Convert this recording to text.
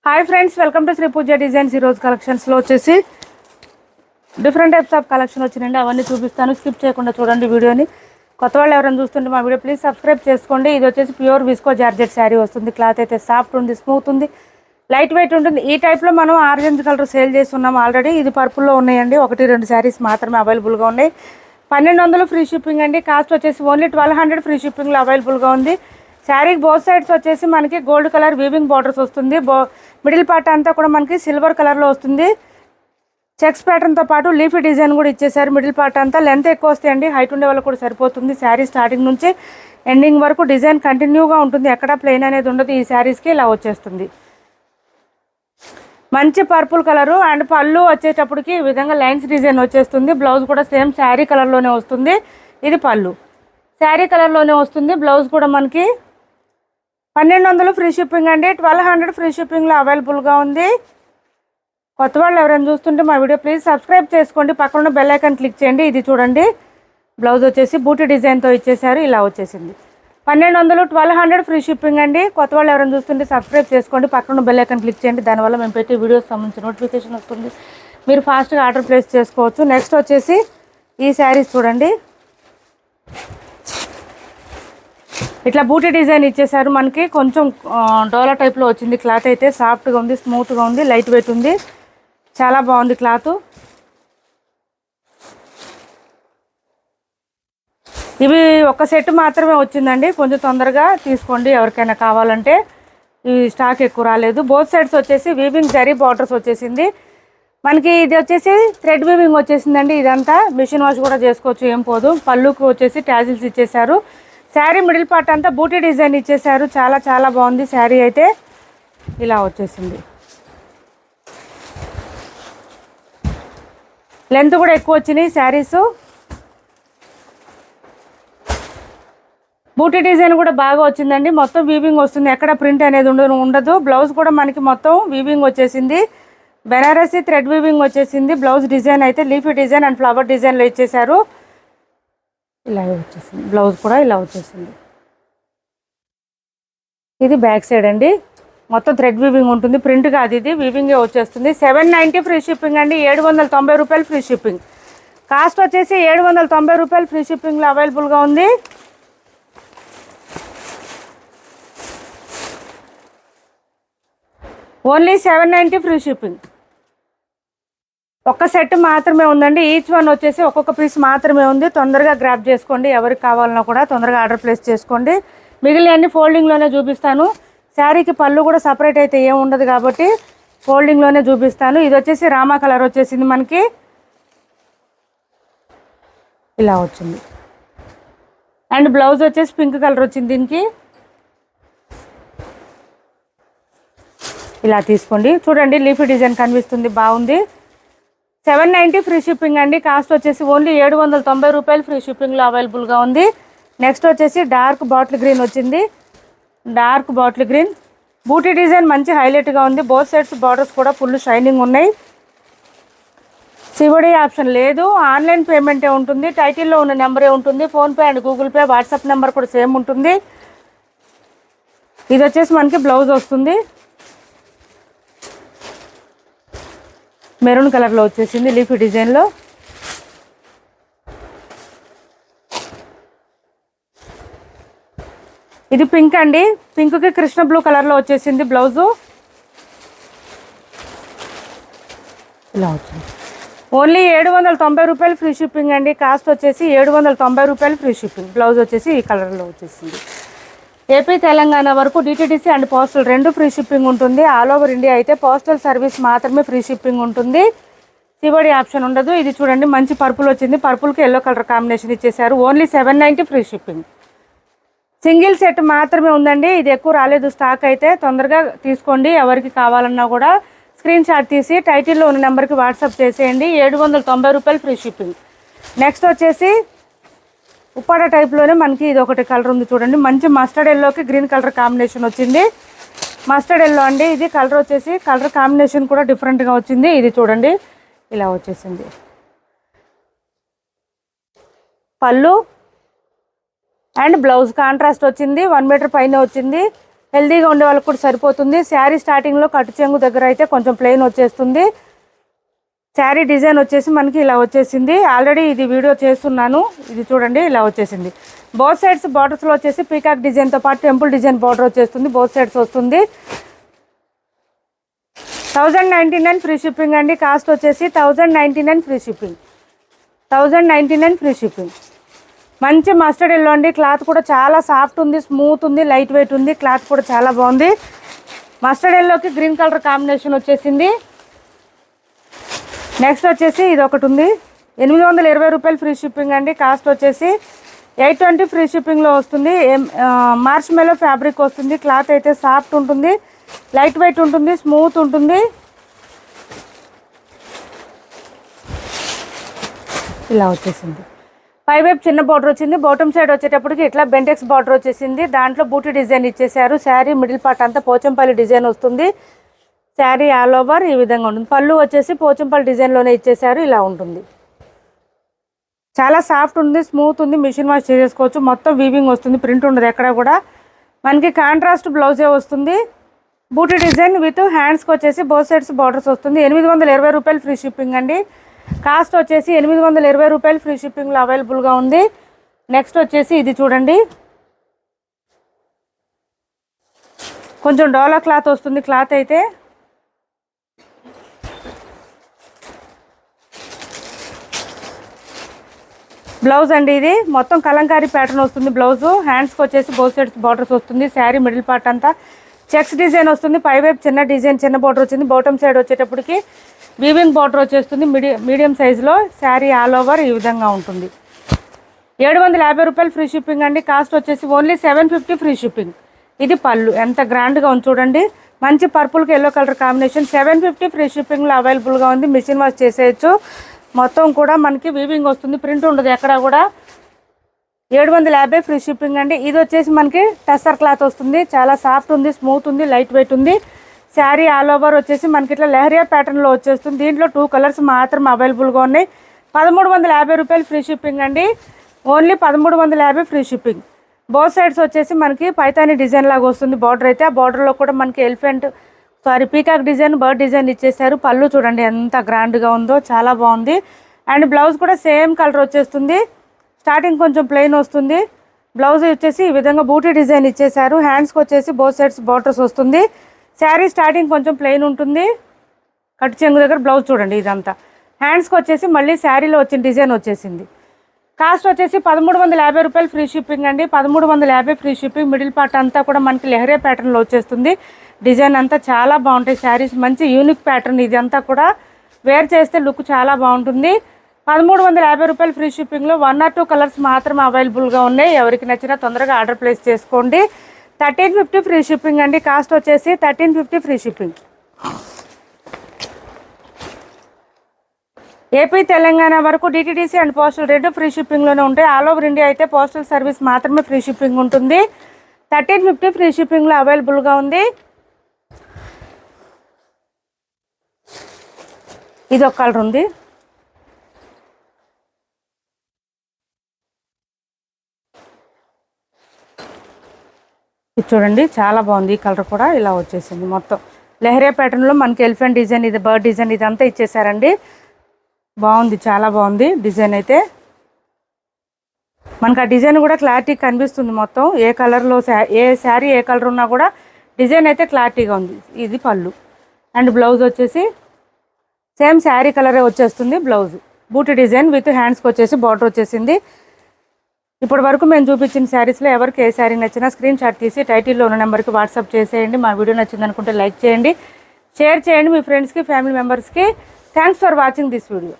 Hi friends, welcome to Shri Pooja designs. ఈరోజు కలెక్షన్స్లో వచ్చేసి డిఫరెంట్ టైప్స్ ఆఫ్ కలెక్షన్ వచ్చినండి. అవన్నీ చూపిస్తాను, స్కిప్ చేయకుండా చూడండి వీడియోని. కొత్త వాళ్ళు ఎవరైనా చూస్తుంటే మా వీడియో ప్లీజ్ సబ్స్క్రైబ్ చేసుకోండి. ఇది వచ్చేసి ప్యూర్ విస్కో జార్జెట్ శారీ వస్తుంది. క్లాత్ అయితే సాఫ్ట్ ఉంది, స్మూత్ ఉంది, లైట్ వెయిట్ ఉంటుంది. ఈ టైప్లో మనం ఆరెంజ్ కలర్ సేల్ చేస్తున్నాం ఆల్రెడీ. ఇది పర్పుల్లో ఉన్నాయండి, 1-2 శారీస్ మాత్రమే అవైలబుల్గా ఉన్నాయి. 1200 ఫ్రీ షిప్పింగ్ అండి. కాస్ట్ వచ్చేసి ఓన్లీ 1200 ఫ్రీ షిప్పింగ్లో అవైలబుల్గా ఉంది. శారీకి బోత్ సైడ్స్ వచ్చేసి మనకి గోల్డ్ కలర్ వీవింగ్ బార్డర్స్ వస్తుంది. మిడిల్ పార్ట్ అంతా కూడా మనకి సిల్వర్ కలర్లో వస్తుంది. చెక్స్ ప్యాటర్న్తో పాటు లీఫీ డిజైన్ కూడా ఇచ్చేసారు. మిడిల్ పార్ట్ అంతా లెంత్ ఎక్కువ వస్తాయండి, హైట్ ఉండే వాళ్ళకి కూడా సరిపోతుంది. శారీ స్టార్టింగ్ నుంచి ఎండింగ్ వరకు డిజైన్ కంటిన్యూగా ఉంటుంది, ఎక్కడ ప్లెయిన్ అనేది ఉండదు. ఈ శారీస్కి ఇలా వచ్చేస్తుంది. మంచి పర్పుల్ కలరు అండ్ పళ్ళు వచ్చేటప్పటికి ఈ విధంగా లైన్స్ డిజైన్ వచ్చేస్తుంది. బ్లౌజ్ కూడా సేమ్ శారీ కలర్లోనే వస్తుంది. ఇది పళ్ళు శారీ కలర్లోనే వస్తుంది. బ్లౌజ్ కూడా మనకి 1200 ఫ్రీ షిప్పింగ్ అండి. 1200 ఫ్రీ షిప్పింగ్లో అవైలబుల్గా ఉంది. కొత్త వాళ్ళు ఎవరైనా చూస్తుంటే మా వీడియో ప్లీజ్ సబ్స్క్రైబ్ చేసుకోండి, పక్కన బెల్ ఐకాన్ క్లిక్ చేయండి. ఇది చూడండి, బ్లౌజ్ వచ్చేసి బూటీ డిజైన్తో ఇచ్చేసారు. ఇలా వచ్చేసింది. 1200 1200 ఫ్రీ షిప్పింగ్ అండి. కొత్త వాళ్ళు ఎవరైనా చూస్తుంటే సబ్స్క్రైబ్ చేసుకోండి, పక్కన బెల్ ఐకాన్ క్లిక్ చేయండి. దానివల్ల మేము పెట్టే వీడియోస్ సంబంధించి నోటిఫికేషన్ వస్తుంది, మీరు ఫాస్ట్గా ఆర్డర్ ప్లేస్ చేసుకోవచ్చు. నెక్స్ట్ వచ్చేసి ఈ శారీస్ చూడండి, ఇట్లా బూటీ డిజైన్ ఇచ్చేసారు. మనకి కొంచెం డోలా టైప్లో వచ్చింది. క్లాత్ అయితే సాఫ్ట్గా ఉంది, స్మూత్గా ఉంది, లైట్ వెయిట్ ఉంది, చాలా బాగుంది క్లాత్. ఇవి ఒక సెట్ మాత్రమే వచ్చిందండి, కొంచెం తొందరగా తీసుకోండి ఎవరికైనా కావాలంటే. ఈ స్టాక్ ఎక్కువ రాలేదు. బోత్ సైడ్స్ వచ్చేసి వీవింగ్ జరీ బార్డర్స్ వచ్చేసింది. మనకి ఇది వచ్చేసి థ్రెడ్ వీవింగ్ వచ్చేసిందండి. ఇదంతా మిషన్ వాష్ కూడా చేసుకోవచ్చు, ఏం పోదు. పళ్ళుకు వచ్చేసి ట్యాజిల్స్ ఇచ్చేసారు. శారీ మిడిల్ పార్ట్ అంతా బూటీ డిజైన్ ఇచ్చేసారు. చాలా చాలా బాగుంది శారీ అయితే. ఇలా వచ్చేసింది. లెంత్ కూడా ఎక్కువ వచ్చినాయి శారీస్. బూటీ డిజైన్ కూడా బాగా వచ్చిందండి. మొత్తం వీవింగ్ వస్తుంది, ఎక్కడ ప్రింట్ అనేది ఉండదు. బ్లౌజ్ కూడా మనకి మొత్తం వీవింగ్ వచ్చేసింది. బెనారసీ థ్రెడ్ వీవింగ్ వచ్చేసింది. బ్లౌజ్ డిజైన్ అయితే లీఫీ డిజైన్ అండ్ ఫ్లవర్ డిజైన్లో ఇచ్చేసారు. ఇలాగే వచ్చేసింది. బ్లౌజ్ కూడా ఇలా వచ్చేసింది. ఇది బ్యాక్ సైడ్ అండి, మొత్తం థ్రెడ్ వీవింగ్ ఉంటుంది, ప్రింట్ కాదు, ఇది వీవింగే వచ్చేస్తుంది. 790 ఫ్రీ షిప్పింగ్ అండి. 790 రూపాయలు ఫ్రీ షిప్పింగ్. కాస్ట్ వచ్చేసి 790 రూపాయలు ఫ్రీ షిప్పింగ్లో అవైలబుల్గా ఉంది. Only 790 free shipping. ఒక్క సెట్ మాత్రమే ఉందండి. ఈచ్ వన్ వచ్చేసి ఒక్కొక్క పీస్ మాత్రమే ఉంది. తొందరగా గ్రాప్ చేసుకోండి, ఎవరికి కావాలన్నా కూడా తొందరగా ఆర్డర్ ప్లేస్ చేసుకోండి. మిగిలిన అన్ని ఫోల్డింగ్లోనే చూపిస్తాను. శారీకి పళ్ళు కూడా సపరేట్ అయితే ఏం ఉండదు కాబట్టి ఫోల్డింగ్లోనే చూపిస్తాను. ఇది వచ్చేసి రామా కలర్ వచ్చేసింది మనకి, ఇలా వచ్చింది. అండ్ బ్లౌజ్ వచ్చేసి పింక్ కలర్ వచ్చింది. దీనికి ఇలా తీసుకోండి. చూడండి, లీఫీ డిజైన్ కనిపిస్తుంది, బాగుంది. 790 ఫ్రీ షిప్పింగ్ అండి. కాస్ట్ వచ్చేసి ఓన్లీ 790 రూపాయలు ఫ్రీ షిప్పింగ్లో అవైలబుల్గా ఉంది. నెక్స్ట్ వచ్చేసి డార్క్ బాటిల్ గ్రీన్ వచ్చింది. డార్క్ బాటిల్ గ్రీన్ బూటీ డిజైన్ మంచి హైలైట్గా ఉంది. బోత్ సైడ్స్ బార్డర్స్ కూడా ఫుల్ షైనింగ్ ఉన్నాయి. సివడి ఆప్షన్ లేదు, ఆన్లైన్ పేమెంటే ఉంటుంది. టైటిల్లో ఉన్న నెంబరే ఉంటుంది. PhonePe and Google pay, WhatsApp number కూడా సేమ్ ఉంటుంది. ఇది వచ్చేసి మనకి బ్లౌజ్ వస్తుంది, మెరూన్ కలర్లో వచ్చేసింది లీఫీ డిజైన్లో. ఇది పింక్ అండి, పింక్కి కృష్ణ బ్లూ కలర్లో వచ్చేసింది బ్లౌజు. ఇలా వచ్చింది. ఓన్లీ 790 రూపాయలు ఫ్రీ షిప్పింగ్ అండి. కాస్ట్ వచ్చేసి 790 రూపాయలు ఫ్రీ షిప్పింగ్. బ్లౌజ్ వచ్చేసి ఈ కలర్లో వచ్చేసింది. ఏపీ తెలంగాణ వరకు DTDC and postal 2 free shipping ఉంటుంది. ఆల్ ఓవర్ ఇండియా అయితే పోస్టల్ సర్వీస్ మాత్రమే ఫ్రీ షిప్పింగ్ ఉంటుంది, సివడి ఆప్షన్ ఉండదు. ఇది చూడండి, మంచి పర్పుల్ వచ్చింది, పర్పుల్కి ఎల్లో కలర్ కాంబినేషన్ ఇచ్చేసారు. Only 790 free shipping. Single set మాత్రమే ఉందండి, ఇది ఎక్కువ రాలేదు స్టాక్ అయితే. తొందరగా తీసుకోండి, ఎవరికి కావాలన్నా కూడా స్క్రీన్ షాట్ తీసి టైటిల్లో ఉన్న నెంబర్కి వాట్సాప్ చేసేయండి. 790 రూపాయలు ఫ్రీ షిప్పింగ్. నెక్స్ట్ వచ్చేసి ఉప్పాడ టైప్లోనే మనకి ఇది ఒకటి కలర్ ఉంది చూడండి, మంచి మస్టర్డ్ ఎల్లోకి గ్రీన్ కలర్ కాంబినేషన్ వచ్చింది. మస్టర్డ్ ఎల్లో అండి ఇది కలర్ వచ్చేసి. కలర్ కాంబినేషన్ కూడా డిఫరెంట్గా వచ్చింది. ఇది చూడండి, ఇలా వచ్చేసింది. పళ్ళు అండ్ బ్లౌజ్ కాంట్రాస్ట్ వచ్చింది, 1 మీటర్ పైన వచ్చింది. హెల్దీగా ఉండే వాళ్ళకి కూడా సరిపోతుంది. శారీ స్టార్టింగ్లో కట్టు చెంగు దగ్గర అయితే కొంచెం ప్లెయిన్ వచ్చేస్తుంది. శారీ డిజైన్ వచ్చేసి మనకి ఇలా వచ్చేసింది. ఆల్రెడీ ఇది వీడియో చేస్తున్నాను, ఇది చూడండి ఇలా వచ్చేసింది. బోత్ సైడ్స్ బార్డర్స్లో వచ్చేసి పీకాక్ డిజైన్తో పాటు టెంపుల్ డిజైన్ బార్డర్ వచ్చేస్తుంది. బోత్ సైడ్స్ వస్తుంది. 1099 ఫ్రీ షిప్పింగ్ అండి. కాస్ట్ వచ్చేసి 1099 ఫ్రీ షిప్పింగ్. 1099 free shipping. మంచి మస్టర్డ్ ఎల్లో అండి. క్లాత్ కూడా చాలా సాఫ్ట్ ఉంది, స్మూత్ ఉంది, లైట్ వెయిట్ ఉంది. క్లాత్ కూడా చాలా బాగుంది. మస్టర్డ్ ఎల్లోకి గ్రీన్ కలర్ కాంబినేషన్ వచ్చేసింది. నెక్స్ట్ వచ్చేసి ఇది ఒకటి ఉంది. 820 రూపాయలు ఫ్రీ షిప్పింగ్ అండి. కాస్ట్ వచ్చేసి 820 ఫ్రీ షిప్పింగ్లో వస్తుంది. మార్చ్ మెలో ఫ్యాబ్రిక్ వస్తుంది. క్లాత్ అయితే సాఫ్ట్ ఉంటుంది, లైట్ వెయిట్ ఉంటుంది, స్మూత్ ఉంటుంది. ఇలా వచ్చేసింది. పై వైపు చిన్న బార్డర్ వచ్చింది. బాటమ్ సైడ్ వచ్చేటప్పటికి ఇట్లా బెంటెక్స్ బార్డర్ వచ్చేసింది. దాంట్లో బూటీ డిజైన్ ఇచ్చేసారు. శారీ మిడిల్ పార్ట్ అంతా పోచంపల్లి డిజైన్ వస్తుంది. శారీ ఆల్ ఓవర్ ఈ విధంగా ఉంటుంది. పళ్ళు వచ్చేసి పోచంపల్లి డిజైన్లోనే ఇచ్చేసారు. ఇలా ఉంటుంది. చాలా సాఫ్ట్ ఉంది, స్మూత్ ఉంది. మిషన్ వాష్ చేసుకోవచ్చు. మొత్తం వీవింగ్ వస్తుంది, ప్రింట్ ఉండదు ఎక్కడ కూడా. మనకి కాంట్రాస్ట్ బ్లౌజే వస్తుంది. బూటీ డిజైన్ విత్ హ్యాండ్స్కి వచ్చేసి బోత్ సైడ్స్ బార్డర్స్ వస్తుంది. 820 రూపాయలు ఫ్రీ షిప్పింగ్ అండి. కాస్ట్ వచ్చేసి 820 రూపాయలు ఫ్రీ షిప్పింగ్లో అవైలబుల్గా ఉంది. నెక్స్ట్ వచ్చేసి ఇది చూడండి, కొంచెం డోలా క్లాత్ వస్తుంది. క్లాత్ అయితే బ్లౌజ్ అండి. ఇది మొత్తం కలంకారీ ప్యాటర్న్ వస్తుంది. బ్లౌజు హ్యాండ్స్కి వచ్చేసి బోత్ సైడ్స్ బార్డర్స్ వస్తుంది. శారీ మిడిల్ పార్ట్ అంతా చెక్స్ డిజైన్ వస్తుంది. పై వైపు చిన్న డిజైన్, చిన్న బార్డర్ వచ్చింది. బాటమ్ సైడ్ వచ్చేటప్పటికి వీవింగ్ బార్డర్ వచ్చేస్తుంది. మీడియం సైజులో శారీ ఆల్ ఓవర్ ఈ విధంగా ఉంటుంది. 750 రూపాయలు ఫ్రీ షిప్పింగ్ అండి. కాస్ట్ వచ్చేసి ఓన్లీ 750 ఫ్రీ షిప్పింగ్. ఇది పళ్ళు ఎంత గ్రాండ్గా ఉంది చూడండి. మంచి పర్పుల్కి ఎల్లో కలర్ కాంబినేషన్. 750 ఫ్రీ షిప్పింగ్లో అవైలబుల్గా ఉంది. మిషన్ వాష్ చేసేయచ్చు. మొత్తం కూడా మనకి వీవింగ్ వస్తుంది, ప్రింట్ ఉండదు ఎక్కడ కూడా. 750 ఫ్రీ షిప్పింగ్ అండి. ఇది వచ్చేసి మనకి టస్సర్ క్లాత్ వస్తుంది. చాలా సాఫ్ట్ ఉంది, స్మూత్ ఉంది, లైట్ వెయిట్ ఉంది. శారీ ఆల్ ఓవర్ వచ్చేసి మనకి ఇట్లా లెహరియా ప్యాటర్న్లో వచ్చేస్తుంది. దీంట్లో 2 కలర్స్ మాత్రం అవైలబుల్గా ఉన్నాయి. 1350 రూపాయలు ఫ్రీ షిప్పింగ్ అండి. Only 1350 free shipping. Both sides వచ్చేసి మనకి పైతాని డిజైన్ లాగా వస్తుంది బార్డర్ అయితే. ఆ బార్డర్లో కూడా మనకి పీకాక్ డిజైన్, బర్డ్ డిజైన్ ఇచ్చేసారు. పళ్ళు చూడండి ఎంత గ్రాండ్గా ఉందో, చాలా బాగుంది. అండ్ బ్లౌజ్ కూడా సేమ్ కలర్ వచ్చేస్తుంది. స్టార్టింగ్ కొంచెం ప్లెయిన్ వస్తుంది. బ్లౌజ్ వచ్చేసి ఈ విధంగా బూటీ డిజైన్ ఇచ్చేసారు. హ్యాండ్స్కి వచ్చేసి బోత్ సైడ్స్ బార్డర్స్ వస్తుంది. శారీ స్టార్టింగ్ కొంచెం ప్లెయిన్ ఉంటుంది. కట్టు చెంగు దగ్గర బ్లౌజ్ చూడండి ఇదంతా. హ్యాండ్స్కి వచ్చేసి మళ్ళీ శారీలో వచ్చిన డిజైన్ వచ్చేసింది. కాస్ట్ వచ్చేసి 1350 రూపాయలు ఫ్రీ షిప్పింగ్ అండి. 1350 ఫ్రీ షిప్పింగ్. మిడిల్ పార్ట్ అంతా కూడా మనకి లెహరియా ప్యాటర్న్లో వచ్చేస్తుంది. డిజైన్ అంతా చాలా బాగుంటాయి శారీస్. మంచి యూనిక్ ప్యాటర్న్ ఇది అంతా కూడా. వేర్ చేస్తే లుక్ చాలా బాగుంటుంది. 1350 రూపాయలు ఫ్రీ షిప్పింగ్లో 1 or 2 కలర్స్ మాత్రం అవైలబుల్గా ఉన్నాయి. ఎవరికి నచ్చినా తొందరగా ఆర్డర్ ప్లేస్ చేసుకోండి. 1350 ఫ్రీ షిప్పింగ్ అండి. కాస్ట్ వచ్చేసి 1350 ఫ్రీ షిప్పింగ్. ఏపీ తెలంగాణ వరకు డిటీడీసీ అండ్ పోస్టల్ 2 ఫ్రీ షిప్పింగ్లోనే ఉంటాయి. ఆల్ ఓవర్ ఇండియా అయితే పోస్టల్ సర్వీస్ మాత్రమే ఫ్రీ షిప్పింగ్ ఉంటుంది. 1350 ఫ్రీ షిప్పింగ్లో అవైలబుల్గా ఉంది. ఇది ఒక కలర్ ఉంది. ఇది చూడండి చాలా బాగుంది. ఈ కలర్ కూడా ఇలా వచ్చేసింది. మొత్తం లెహరియా ప్యాటర్న్లో మనకి ఎలిఫెంట్ డిజైన్, ఇది బర్డ్ డిజైన్, ఇదంతా ఇచ్చేసారండి. బాగుంది, చాలా బాగుంది డిజైన్ అయితే. మనకు ఆ డిజైన్ కూడా క్లారిటీ కనిపిస్తుంది. మొత్తం ఏ కలర్లో ఏ శారీ ఏ కలర్ ఉన్నా కూడా డిజైన్ అయితే క్లారిటీగా ఉంది. ఇది పళ్ళు. అండ్ బ్లౌజ్ వచ్చేసి సేమ్ శారీ కలరే వచ్చేస్తుంది. బ్లౌజ్ బూటీ డిజైన్ విత్ హ్యాండ్స్కి వచ్చేసి బార్డర్ వచ్చేసింది. ఇప్పటి వరకు మేము చూపించిన శారీస్లో ఎవరికి ఏ శారీ నచ్చినా స్క్రీన్ షాట్ తీసి టైటిల్లో ఉన్న నెంబర్కి వాట్సాప్ చేసేయండి. మా వీడియో నచ్చింది అనుకుంటే లైక్ చేయండి, షేర్ చేయండి మీ ఫ్రెండ్స్కి, ఫ్యామిలీ మెంబర్స్కి. Thanks for watching this video.